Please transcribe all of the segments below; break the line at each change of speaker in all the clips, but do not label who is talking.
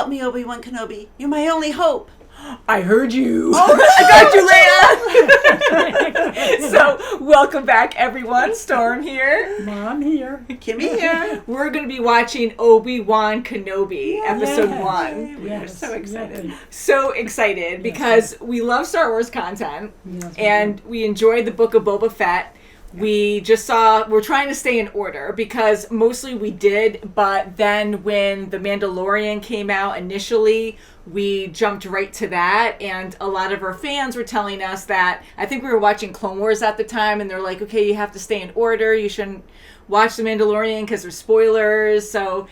Help me, Obi-Wan Kenobi. You're my only hope.
I heard you.
Oh, I got you, Leia.
So, welcome back, everyone. Storm here.
Mom here.
Kimmy here.
We're going to be watching Obi-Wan Kenobi, episode 1.
We are so excited.
So excited because we love Star Wars content and we enjoyed the Book of Boba Fett. We're trying to stay in order because mostly we did, but then when The Mandalorian came out initially, we jumped right to that, and a lot of our fans were telling us that, I think we were watching Clone Wars at the time, and they're like, okay, you have to stay in order, you shouldn't watch The Mandalorian because there's spoilers. So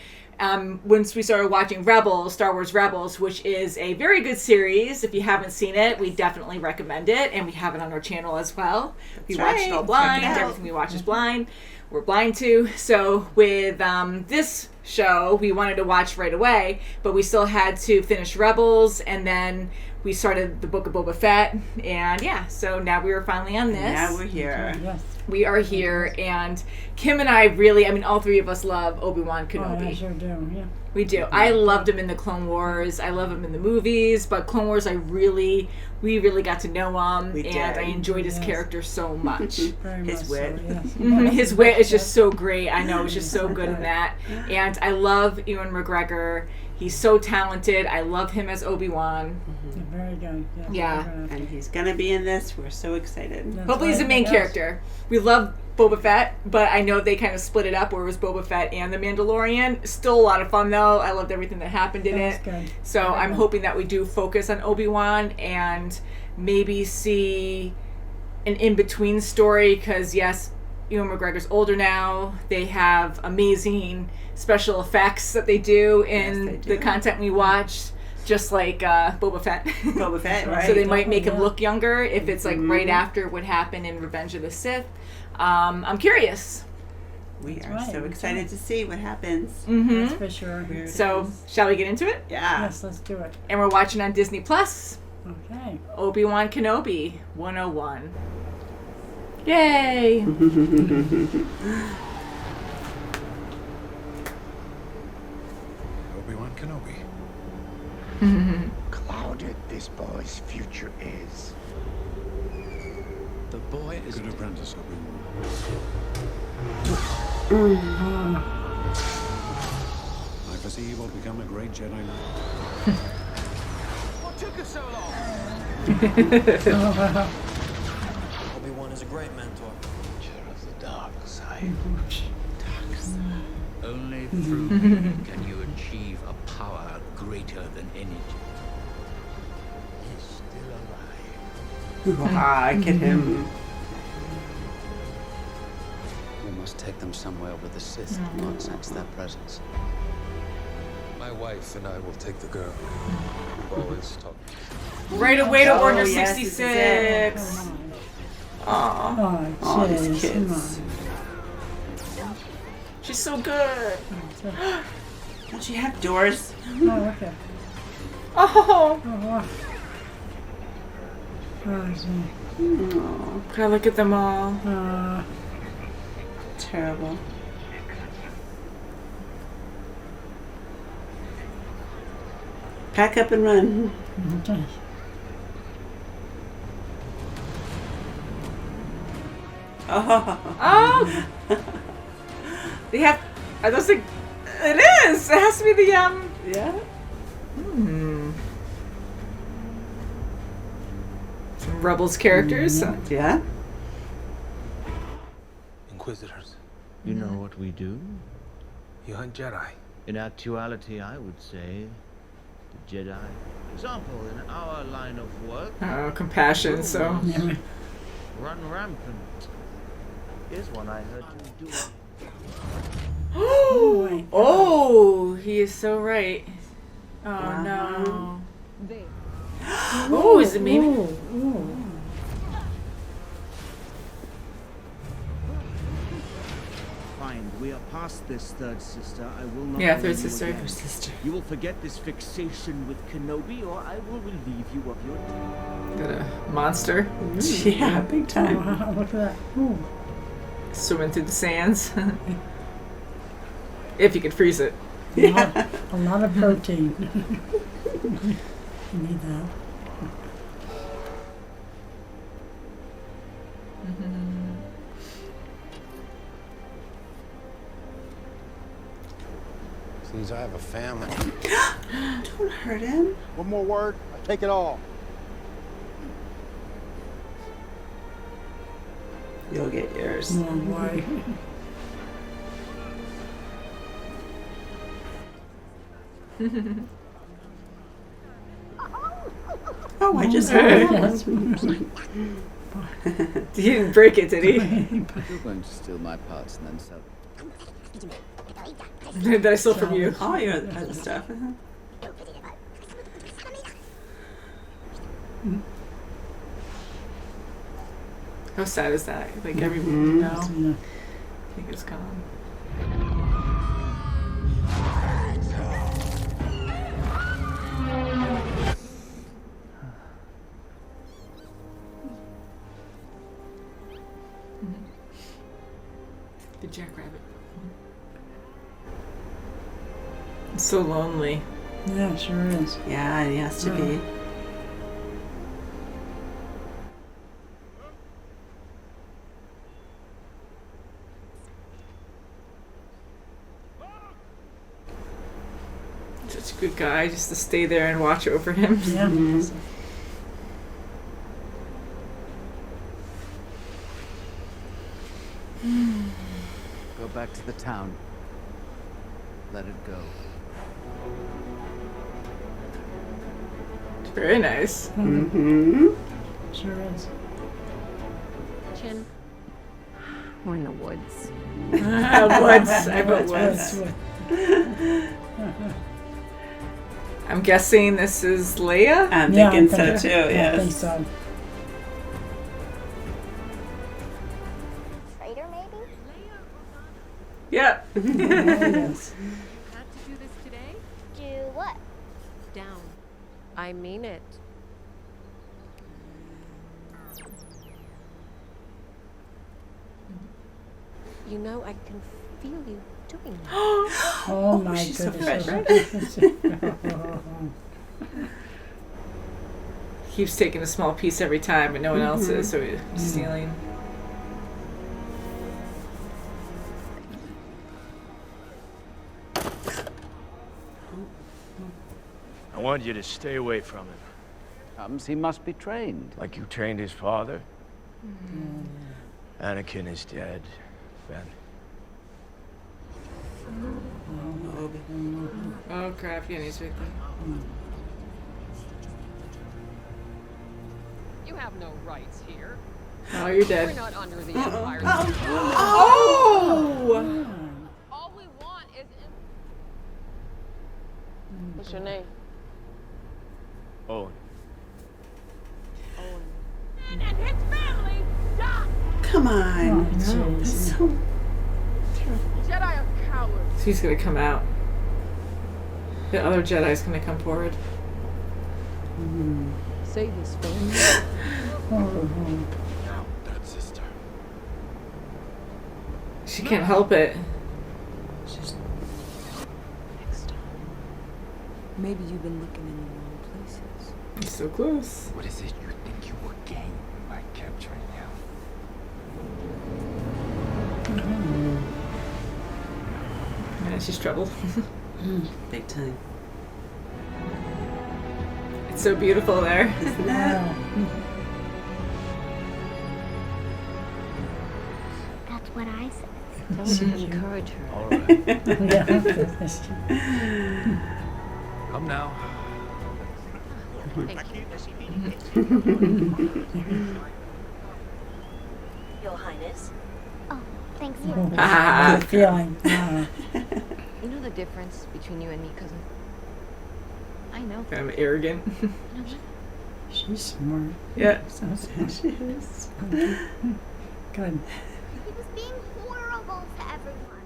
once we started watching Star Wars Rebels, which is a very good series. If you haven't seen it, we definitely recommend it, and we have it on our channel as well. We watch it all blind. Everything we watch is blind. We're blind too. So with this show, we wanted to watch right away, but we still had to finish Rebels, and then we started the Book of Boba Fett, and so now we were finally on this.
Now we're here.
Yes.
We are here, and Kim and I really, all three of us love Obi-Wan Kenobi.
Oh, I sure do, yeah.
We do. I loved him in the Clone Wars. I love him in the movies, but Clone Wars, we really got to know him, and I enjoyed his character so much.
His wit.
So, yes.
His wit is just so great. I know, it's just so good in that. And I love Ewan McGregor. He's so talented. I love him as Obi-Wan.
Very good. Yes,
Yeah.
And he's going to be in this. We're so excited.
That's
Hopefully he's the main character. We love Boba Fett, but I know they kind of split it up where it was Boba Fett and The Mandalorian. Still a lot of fun, though. I loved everything that happened in it.
Good.
So I'm hoping that we do focus on Obi-Wan and maybe see an in-between story, because, yes, Ewan McGregor's older now. They have amazing special effects that they do in the content we watch, just like Boba Fett.
Boba Fett, right?
So they might make him look younger if it's like right after what happened in Revenge of the Sith. I'm curious.
We are so excited to see what happens.
Mm-hmm.
That's for sure.
So, shall we get into it?
Yeah.
Yes, let's do it.
And we're watching on Disney Plus.
Okay.
Obi-Wan Kenobi 101. Yay!
Obi-Wan Kenobi.
Clouded this boy's future is.
The boy is good apprentice, Obi-Wan. I foresee you will become a great Jedi Knight.
What took us so long?
Obi-Wan is a great mentor.
Teacher of the dark side.
Only through him can you achieve a power greater than energy.
He's still alive.
Ah, get him.
We must take them somewhere where the Sith do not sense their presence.
My wife and I will take the girl. We've always talked.
Right away to Order
yes,
66. Aw.
Oh, these
jeez, come
kids.
She's so good.
Don't she have doors?
on. Oh, okay.
Oh.
Oh, gee.
Oh,
God, look at them all.
terrible. Pack up and run.
Okay.
Oh.
Oh. They have. Are those the? It is. It has to be the
Yeah.
Some Rebels characters.
Yeah.
Inquisitors.
You know what we do?
You hunt Jedi.
In actuality, I would say the Jedi. For example, in our line of work,
Oh, compassion. So.
run rampant. Here's one I heard you do.
Oh, he is so right. Oh no. Oh, is it maybe?
Fine, we are past this, third sister. I will not.
Yeah,
blame
third
you
sister.
again.
Third sister.
You will forget this fixation with Kenobi, or I will relieve you of your debt.
Got a monster
Yeah, big time.
Look at that. Ooh.
swimming through the sands. If you could freeze it.
A lot of protein. You need that.
Seems I have a family.
Don't hurt him.
One more word, I take it all.
You'll get yours.
No way.
Oh, I just heard.
He didn't break it, did he?
You're going to steal my parts and then sell them.
That I stole from you.
All your other stuff.
How sad is that? Like everyone you know,
Yeah.
I think it's gone. The jackrabbit. It's so lonely.
Yeah, it sure is.
Yeah, it has to be.
Such a good guy just to stay there and watch over him.
Yeah.
Go back to the town. Let it go.
It's very nice.
Mm-hmm.
Sure is.
Chin. We're in the woods.
Woods. I put
That's
woods.
what-
I'm guessing this is Leia?
I'm
Yeah,
thinking so
think-
too,
I think
yes.
so.
Trader, maybe?
Yep.
Oh, yes.
Had to do this today?
Do what?
Down. I mean it. You know, I can feel you doing that.
Oh my
she's so
goodness.
Keeps taking a small piece every time, but no one else is, so he's stealing.
I want you to stay away from him.
Comes, he must be trained.
Like you trained his father. Anakin is dead, Ben.
Oh crap, yeah, he's right there.
You have no rights here.
Oh, you're
We're
dead.
not under the Empire's
Oh!
All we want is... What's your name?
Owen.
Owen. And his family die!
Come on.
Oh, jeez.
So
Jedi are cowards.
So he's gonna come out. The other Jedi's gonna come forward.
Save his family.
Now, that sister.
She can't help it.
Next time. Maybe you've been looking in the wrong places.
He's so close.
What is it you think you will gain by capturing him?
Yeah, she's troubled.
big time.
It's so beautiful there.
Isn't it?
That's what I said.
Don't encourage her.
All right. Come now.
Your Highness.
Oh, thanks for
Good feeling.
You know the difference between you and me, cousin? I know.
Kind of arrogant.
You know what?
She's smart.
Yeah.
She is.
Good.
He was being horrible to everyone.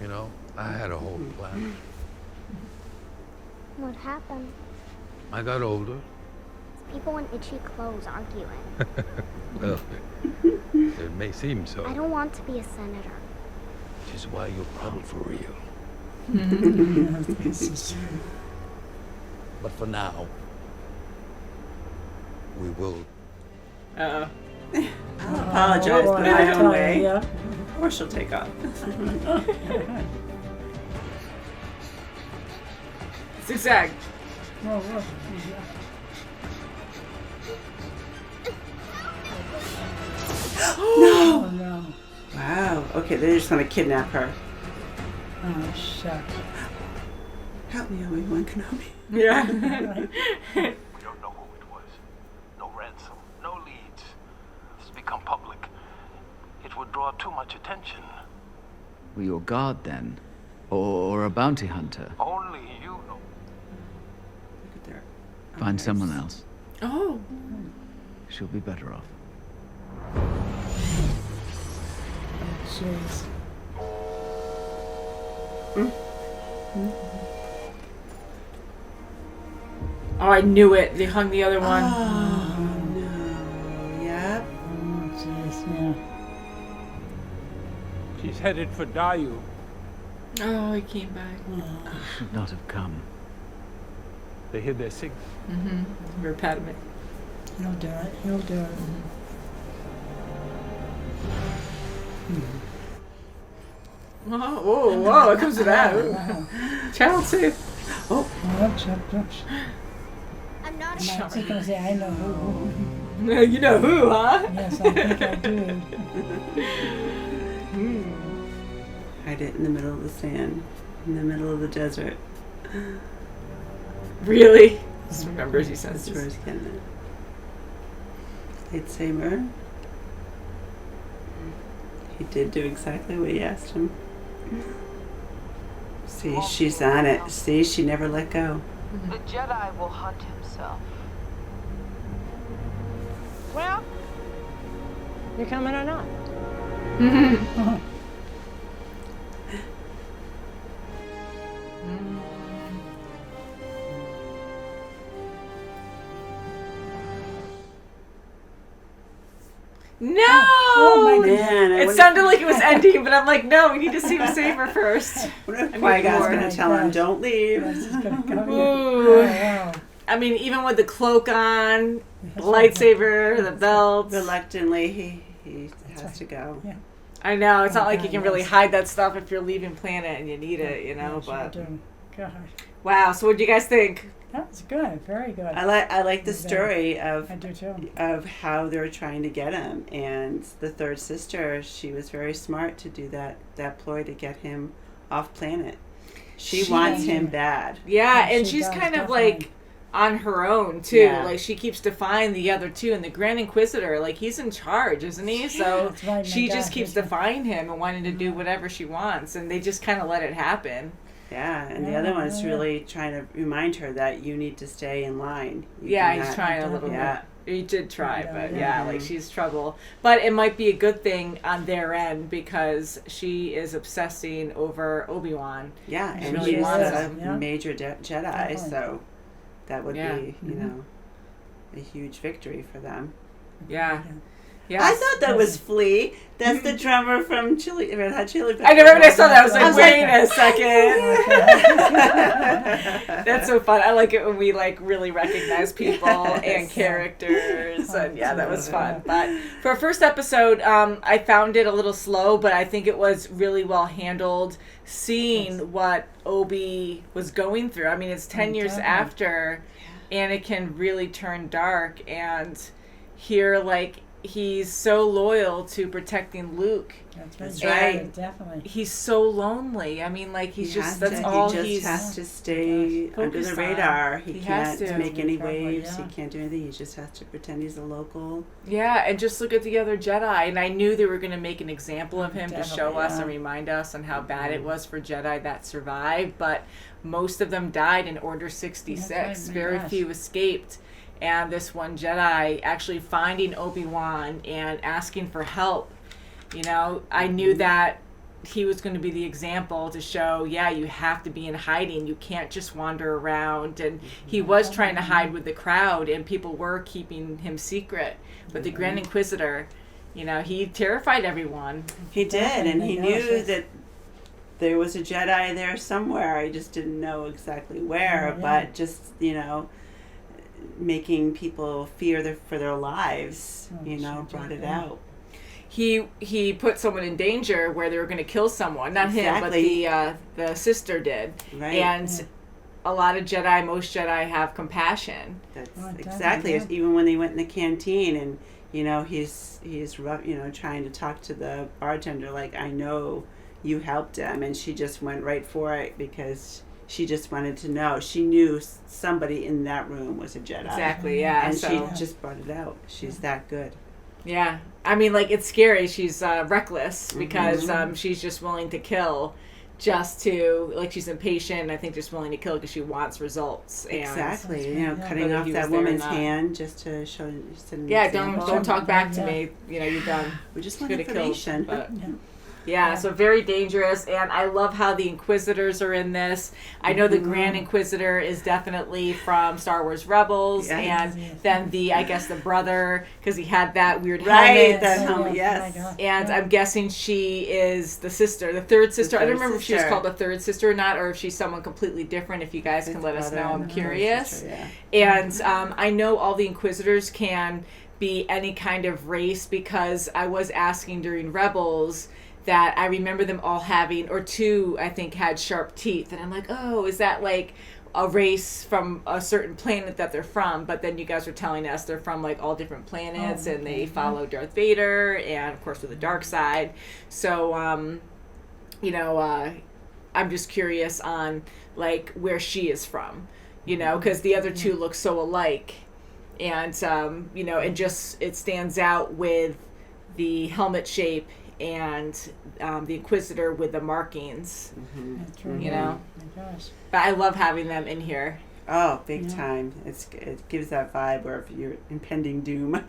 You know, I had a whole plan.
What happened?
I got older.
People in itchy clothes arguing.
Well, it may seem so.
I don't want to be a senator.
Which is why you're probably for real. But for now, we will.
Uh-oh.
I'll apologize, but my own way.
Yeah.
Or she'll take off.
Zigzag.
Oh, look. Oh, no.
Wow. Okay, they just want to kidnap her.
Oh, shucks.
Help me, Obi-Wan Kenobi.
Yeah.
We don't know who it was. No ransom, no leads. This has become public. It would draw too much attention.
Were you a guard then? Or a bounty hunter?
Only you know.
Look at their
Find
eyes.
someone else.
Oh.
She'll be better off.
Jeez.
Oh, I knew it. They hung the other one.
Oh, no. Yep.
Oh, jeez, yeah.
She's headed for Dayu.
Oh, he came back.
Should not have come.
They hid their signal.
Mm-hmm. We're patting it.
He'll do it. He'll do it.
Whoa, whoa, whoa, it comes to that. Ooh.
Wow.
Child safe.
Oh, oops.
I'm not
I
a
was just going to say, I know who.
You know who, huh?
Yes, I think I do.
Hide it in the middle of the sand. In the middle of the desert.
Really? Just remembers he says
That's where
this.
he's getting it. Lightsaber. He did do exactly what he asked him. See, she's on it. See, she never let go.
The Jedi will hunt himself. Well, you coming or not?
No!
Oh, my goodness.
Man, I
It
wonder-
sounded like it was ending, but I'm like, no, we need to see him save her first.
What if
I
Qui-Gon's
need more.
going to tell him,
Gosh.
don't leave?
That's just going to go.
Ooh.
Oh, wow.
I mean, even with the cloak on, the lightsaber, the belt.
Reluctantly, he has to go.
Yeah.
I know, it's not
Oh,
like you
God,
can really
yes.
hide that stuff if you're leaving planet and you need it, you know,
Yeah, sure
but...
do. Gosh.
Wow, so what do you guys think?
That was good. Very good.
I like the
Yeah.
story of
I do too.
how they were trying to get him, and the third sister, she was very smart to do that ploy to get him off planet. She wants him bad.
Yeah,
Yeah,
and
she
she's
does,
kind of
definitely.
like on her own too.
Yeah.
Like she keeps defying the other two, and the Grand Inquisitor, like he's in charge, isn't he? So
That's right, my
she just
gosh,
keeps
isn't he?
defying him and wanting to do whatever she wants, and they just kind of let it happen.
Yeah, and the
Yeah,
other one's
yeah.
really trying to remind her that you need to stay in line. You
Yeah, he's
cannot-
trying a little
Yeah.
bit. He did try,
Yeah,
but
yeah.
yeah, like she's trouble. But it might be a good thing on their end because she is obsessing over Obi-Wan.
Yeah,
She
and
really
he's
wants
a
it, yeah.
major Jedi,
Definitely.
so that would
Yeah.
be, you know, a huge victory for them.
Yeah. Yeah.
I thought that was Flea. That's the drummer from Red Hot Chili Peppers.
I know, when I saw that, I was like,
I was
wait
like-
a second. That's so fun. I like it when we like really recognize people and
Yes.
characters, and yeah, that was fun. But for our first episode, I found it a little slow, but I think it was really well handled. Seeing what Obi was going through. I mean, it's 10 years
Definitely.
after, and it can really turn dark. And here, like, he's so loyal to protecting Luke.
That's
That's
right.
right.
Definitely.
He's so lonely. I mean, like he's
He
just
has
that's
to,
all
he just
he's
has to stay under
focused
the
on.
radar. He
He has
can't
to.
make any
Probably,
waves.
yeah.
He can't do anything. He just has to pretend he's a local.
Yeah, and just look at the other Jedi. And I knew they were going to make an example of him to show
Definitely,
us
yeah.
and remind us on how bad it was for Jedi that survived. But most of them died in Order 66.
That's right, my
Very
gosh.
few escaped. And this one Jedi actually finding Obi-Wan and asking for help. You know, I knew that he was going to be the example to show, yeah, you have to be in hiding. You can't just wander around. And he was trying to hide with the crowd, and people were keeping him secret. But the Grand Inquisitor, you know, he terrified everyone.
He did, and he
Oh my gosh,
knew
yes.
that there was a Jedi there somewhere. I just didn't know exactly where, but just, making people fear for their lives, brought it out.
He put someone in danger where they were going to kill someone. Not him, but the sister did.
Right.
And a lot of Jedi, most Jedi have compassion.
That's exactly. Even when they went in the canteen and, he's trying to talk to the bartender, like, I know you helped him. And she just went right for it because she just wanted to know. She knew somebody in that room was a Jedi.
Exactly, yeah.
And she just brought it out. She's that good.
Yeah. I mean, like, it's scary. She's reckless because she's just willing to kill just to, like, she's impatient, I think just willing to kill because she wants results.
Exactly. Cutting off that woman's hand just to show.
Don't talk back to me. You're done.
We just want information.
Yeah, so very dangerous, and I love how the Inquisitors are in this. I know the Grand Inquisitor is definitely from Star Wars Rebels, and then the brother, because he had that weird helmet.
That helmet, yes.
And I'm guessing she is the sister, the third sister. I don't remember if she was called the third sister or not, or if she's someone completely different. If you guys can let us know, I'm curious. And I know all the Inquisitors can be any kind of race, because I was asking during Rebels that I remember them all having, or two, I think, had sharp teeth. And I'm like, oh, is that like a race from a certain planet that they're from? But then you guys were telling us they're from like all different planets, and they follow Darth Vader, and of course with the dark side. So, I'm just curious on like where she is from, because the other two look so alike. And, and just it stands out with the helmet shape and the Inquisitor with the markings,
That's right.
Oh
my gosh.
But I love having them in here.
Oh, big time. It gives that vibe where you're impending doom.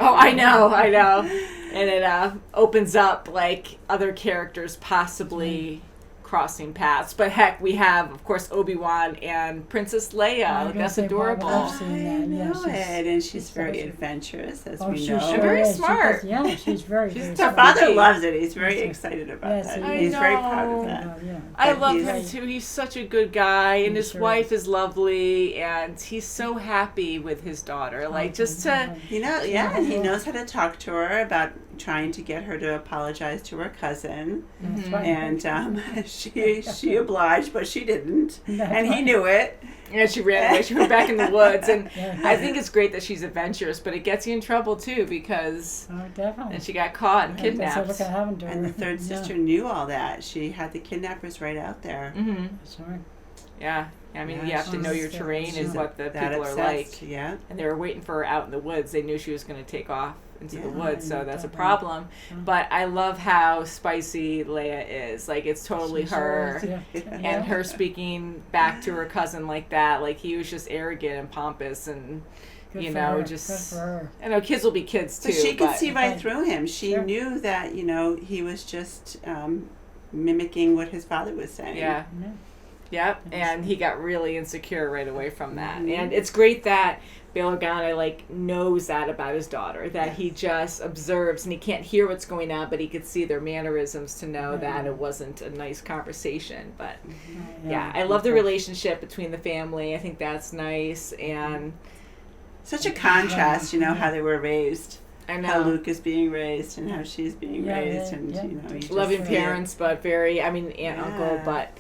Oh, I know. And it opens up like other characters possibly crossing paths. But heck, we have, of course, Obi-Wan and Princess Leia. Like, that's adorable.
I know it. And she's very adventurous, as we know.
And very smart.
She's very
Her
smart.
father loves it. He's very excited about that.
I
He's
know.
very proud of that.
I love him too. He's such a good guy, and his wife is lovely, and he's so happy with his daughter. Like, just to...
and he knows how to talk to her about trying to get her to apologize to her cousin.
That's right.
And she obliged, but she didn't. And he knew it.
And she ran away. She went back in the woods. And I think it's great that she's adventurous, but it gets you in trouble too, because and she got caught and kidnapped.
And the third sister knew all that. She had the kidnappers right out there.
Mm-hmm.
Sorry.
Yeah. I mean, you have to know your terrain and what the people are like.
Yeah.
And they were waiting for her out in the woods. They knew she was going to take off into the woods, so that's a problem. But I love how spicy Leia is. Like, it's totally her. And her speaking back to her cousin like that. Like, he was just arrogant and pompous and... just...
Good for her.
I know kids will be kids too.
But she could see right through him. She knew that, he was just mimicking what his father was saying.
Yeah. Yep. And he got really insecure right away from that. And it's great that Bail Organa knows that about his daughter, that he just observes, and he can't hear what's going on, but he could see their mannerisms to know that it wasn't a nice conversation. But I love the relationship between the family. I think that's nice. And
such a contrast, how they were raised.
I know.
How Luke is being raised and how she's being raised, and
loving parents, but very, aunt, uncle, but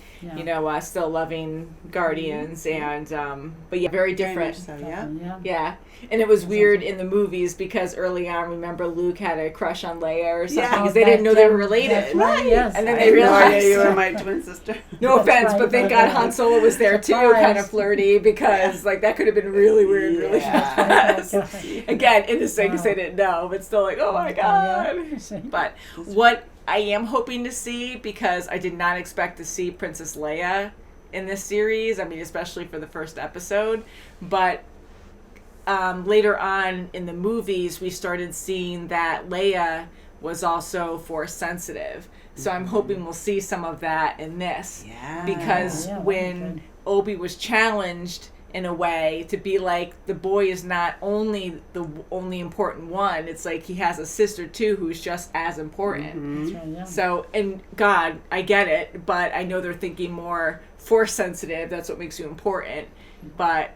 still loving guardians, and but very different.
Very much so,
yeah. And it was weird in the movies because early on, remember, Luke had a crush on Leia or something because they didn't know they were related,
right? Yes.
And then they realized
you were my twin sister.
No offense, but thank God Han Solo was there too, kind of flirty, because that could have been really weird, really fast. Again, innocent because they didn't know, but still oh my God. But what I am hoping to see, because I did not expect to see Princess Leia in this series, especially for the first episode, but later on in the movies, we started seeing that Leia was also Force sensitive. So I'm hoping we'll see some of that in this.
Yeah.
Because when Obi was challenged in a way, to be like, the boy is not only the only important one, it's like he has a sister too who's just as important.
That's right, yeah.
So, and God, I get it, but I know they're thinking more force sensitive, that's what makes you important. But,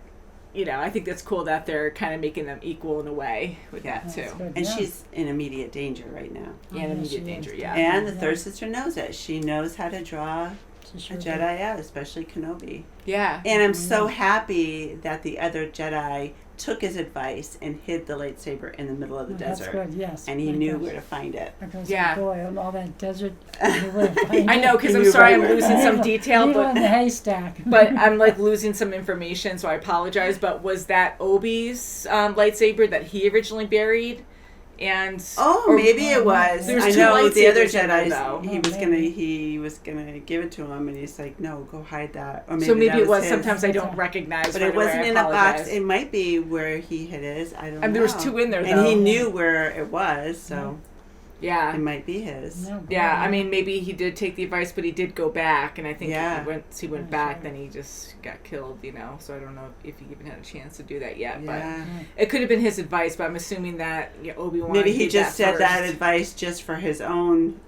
you know, I think that's cool that they're kind of making them equal in a way with that too.
Good,
And
yeah.
she's in immediate danger right now.
Yeah, in immediate danger, yeah.
And the third sister knows it. She knows how to draw
Sure
a Jedi out, especially Kenobi.
Yeah.
And I'm so happy that the other Jedi took his advice and hid the lightsaber in the middle of the desert.
That's good, yes.
And he knew where to find it.
Because,
Yeah.
boy, on all that desert, you would find
I know, because
He
I'm
knew
sorry
right
I'm
where-
losing some detail,
Needle in the
but
haystack.
but I'm like losing some information, so I apologize. But was that Obi's lightsaber that he originally buried? And
Oh, maybe it was.
There's
I
two
know the other
lightsabers in there,
Jedi.
though.
He was gonna give it to him, and he's like, "No, go hide that." Or
so maybe
that
it was.
his.
Sometimes I don't recognize.
But
right
it wasn't
away. I
in a box.
apologize.
It might be where he hid his. I don't know.
And there was two in there,
and he
though.
knew where it was, so
Yeah.
it might be his.
No,
Yeah, I
boy,
mean, maybe he did take the advice, but he did go back, and I think
Yeah.
once he went back, then he just got killed, you know, so I don't know if he even had a chance to do that yet,
Yeah.
but it could have been his advice, but I'm assuming that Obi-Wan
Maybe he
did
just
that
said that
first.
advice just for his own,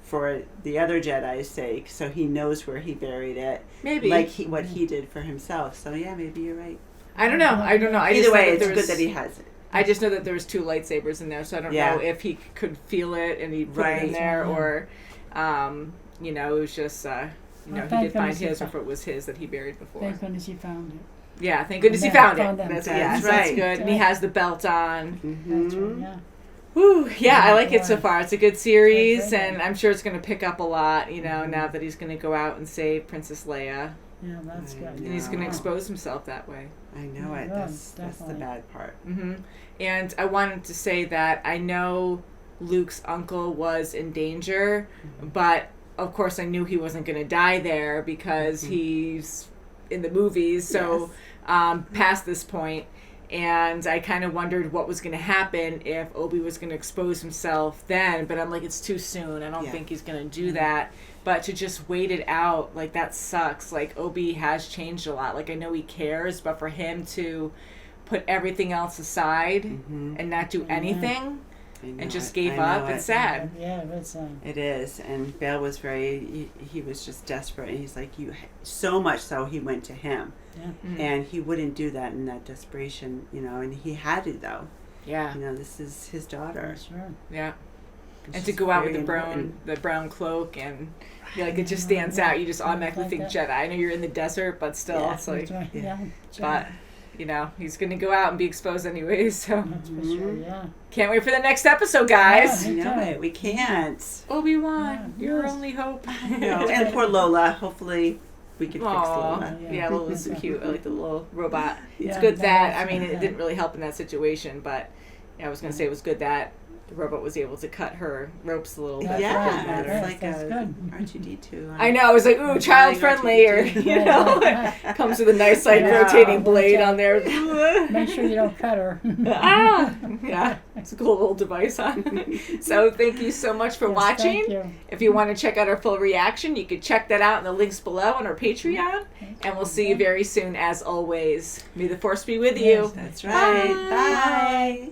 for the other Jedi's sake, so he knows where he buried it.
Maybe.
Like what he did for himself. So yeah, maybe you're right.
I don't know. I just
Either
know
way,
that
it's
there
good
was-
that he has it.
I just know that there was two lightsabers in there, so I don't
Yeah.
know if he could feel it and he put it in
Right.
there, or, you know, it was just, you know, he
thank
did find
goodness he
his, or
found-
if it was his that he buried before.
Thank goodness you found it.
Yeah, thank goodness he
Yeah,
found
found
it.
them.
That's
That's
that's
right.
good. And he has the belt on.
That's right, yeah.
Whew, yeah, I like it so
boy.
far. It's a good series,
Very
and
good.
I'm sure it's going to pick up a lot, you know, now that he's going to go out and save Princess Leia.
Yeah, that's good.
And he's going to
Yeah.
expose himself that way.
I know it.
Yeah,
That's the
definitely.
bad part.
Hmm. And I wanted to say that I know Luke's uncle was in danger, but of course I knew he wasn't going to die there because he's in the movies, so past this point. And I kind of wondered what was going to happen if Obi was going to expose himself then, but I'm like, it's too soon. I don't think he's going to do that. But to just wait it out, like, that sucks. Like, Obi has changed a lot. Like, I know he cares, but for him to put everything else aside and not do anything
I know
and just
it.
gave
I know
up,
it.
it's sad.
Yeah, it's
It is, and Bale was he was just desperate, and he's like, so much so he went to him, and he wouldn't do that in that desperation, you know, and he had to though.
Yeah.
You know, this is his daughter.
Sure.
Yeah.
It's
And to
just
go out with
very
the brown cloak, and like it just stands out. You just automatically think
that.
Jedi. I know you're in the desert, but still,
Yeah.
it's like,
That's right, yeah.
but you know, he's gonna go out and be exposed anyways. So
That's for sure, yeah.
can't wait for the next episode, guys.
I know it. We can't.
Obi-Wan,
Yeah,
your
yes.
only hope.
No, and poor Lola. Hopefully, we can fix Lola.
Yeah, Lola's so cute. I like the little robot. It's
Yeah,
good
that
that, I
was-
mean, it
yeah.
didn't really help in that situation, but yeah, I was going to say it was good that the robot was able to cut her ropes a little bit.
That's
Yeah,
right,
it's
yes,
like
that's
a
good.
R2D2.
I know, I was like, ooh, child friendly, or, you know, comes with a nice, like,
Yeah,
rotating blade
watch out.
on there.
Make sure you don't cut her.
Ah, yeah, it's a cool little device, huh? So thank you so much for
Yes,
watching.
thank you.
If you want to check out our full reaction, you can check that out in the links below on our Patreon. And we'll see you very soon, as always. May the Force be with you.
Yes,
That's right. Bye.